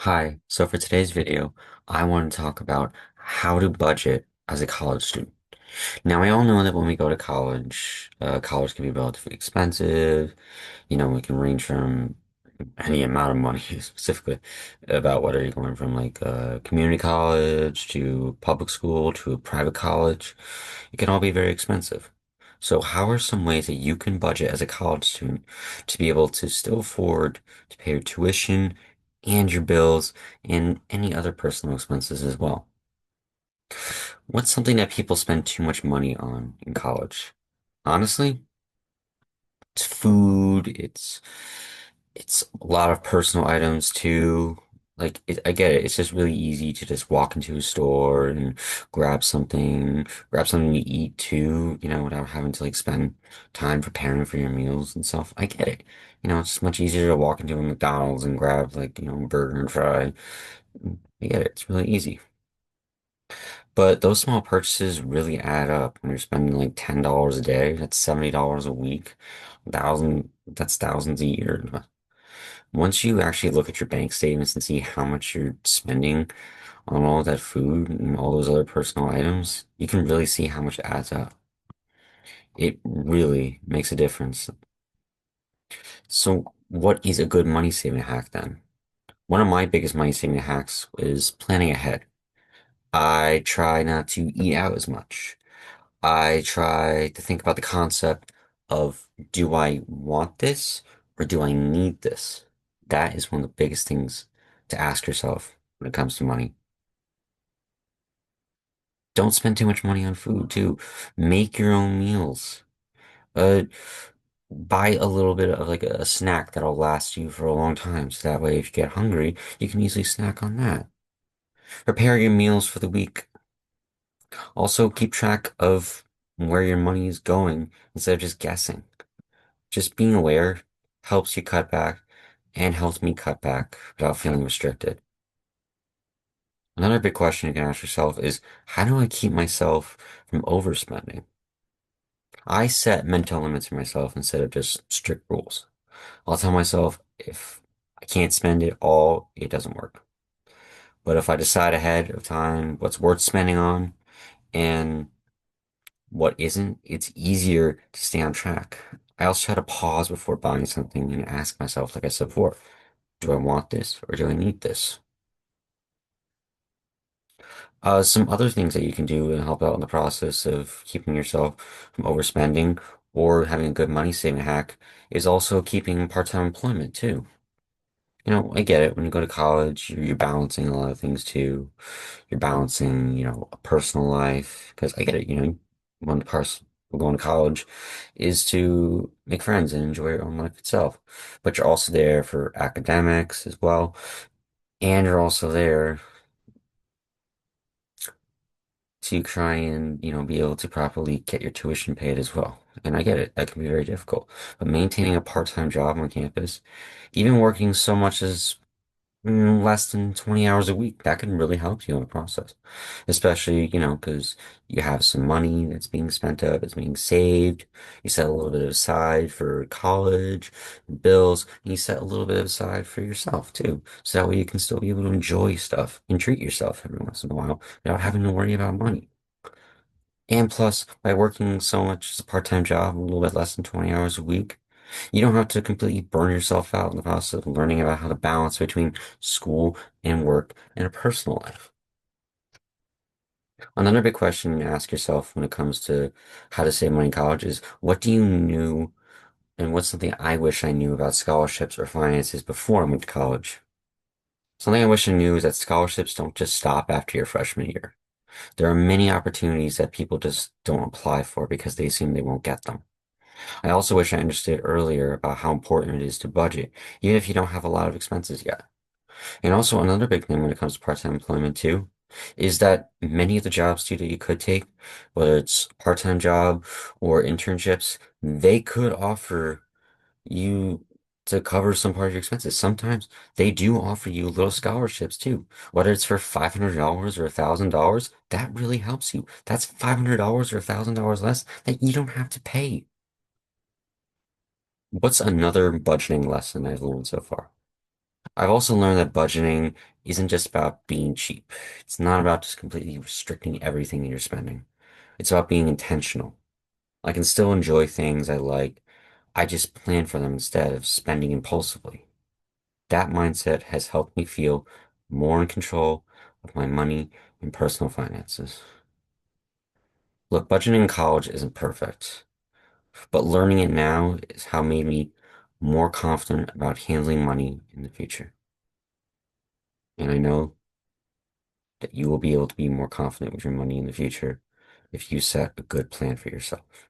Hi, so for today's video, I want to talk about how to budget as a college student. Now, we all know that when we go to college, college can be relatively expensive. It can range from any amount of money, specifically about whether you're going from like community college to public school to a private college. It can all be very expensive. So how are some ways that you can budget as a college student to be able to still afford to pay your tuition and your bills and any other personal expenses as well? What's something that people spend too much money on in college? Honestly, it's food, it's a lot of personal items too. I get it. It's just really easy to just walk into a store and grab something to eat too, without having to like spend time preparing for your meals and stuff. I get it. It's much easier to walk into a McDonald's and grab like, a burger and fry. I get it. It's really easy. But those small purchases really add up when you're spending like $10 a day. That's $70 a week. That's thousands a year. Once you actually look at your bank statements and see how much you're spending on all that food and all those other personal items, you can really see how much it adds up. It really makes a difference. So, what is a good money saving hack then? One of my biggest money saving hacks is planning ahead. I try not to eat out as much. I try to think about the concept of, do I want this or do I need this? That is one of the biggest things to ask yourself when it comes to money. Don't spend too much money on food too. Make your own meals. Uh, buy a little bit of like a snack that'll last you for a long time. So that way, if you get hungry, you can easily snack on that. Prepare your meals for the week. Also, keep track of where your money is going instead of just guessing. Just being aware helps you cut back and helps me cut back without feeling restricted. Another big question you can ask yourself is, how do I keep myself from overspending? I set mental limits for myself instead of just strict rules. I'll tell myself if I can't spend it all, it doesn't work. But if I decide ahead of time what's worth spending on and what isn't, it's easier to stay on track. I also try to pause before buying something and ask myself, like I said before, do I want this or do I need this? Some other things that you can do and help out in the process of keeping yourself from overspending or having a good money saving hack is also keeping part-time employment too. I get it. When you go to college, you're balancing a lot of things too. You're balancing, a personal life. Because I get it, one part of going to college is to make friends and enjoy your own life itself. But you're also there for academics as well. And you're also there to try and, be able to properly get your tuition paid as well. And I get it, that can be very difficult. But maintaining a part-time job on campus, even working so much as less than 20 hours a week, that can really help you in the process. Especially, because you have some money that's being spent up, it's being saved. You set a little bit aside for college, bills, and you set a little bit aside for yourself too. So that way you can still be able to enjoy stuff and treat yourself every once in a while without having to worry about money. And plus, by working so much as a part-time job, a little bit less than 20 hours a week, you don't have to completely burn yourself out in the process of learning about how to balance between school and work and a personal life. Another big question to ask yourself when it comes to how to save money in college is, what do you knew and what's something I wish I knew about scholarships or finances before I went to college? Something I wish I knew is that scholarships don't just stop after your freshman year. There are many opportunities that people just don't apply for because they assume they won't get them. I also wish I understood earlier about how important it is to budget, even if you don't have a lot of expenses yet. And also another big thing when it comes to part-time employment too, is that many of the jobs too that you could take, whether it's part-time job or internships, they could offer you to cover some part of your expenses. Sometimes they do offer you little scholarships too, whether it's for $500 or $1,000, that really helps you. That's $500 or $1,000 less that you don't have to pay. What's another budgeting lesson I've learned so far? I've also learned that budgeting isn't just about being cheap. It's not about just completely restricting everything you're spending. It's about being intentional. I can still enjoy things I like. I just plan for them instead of spending impulsively. That mindset has helped me feel more in control of my money and personal finances. Look, budgeting in college isn't perfect, but learning it now is how made me more confident about handling money in the future. And I know that you will be able to be more confident with your money in the future if you set a good plan for yourself.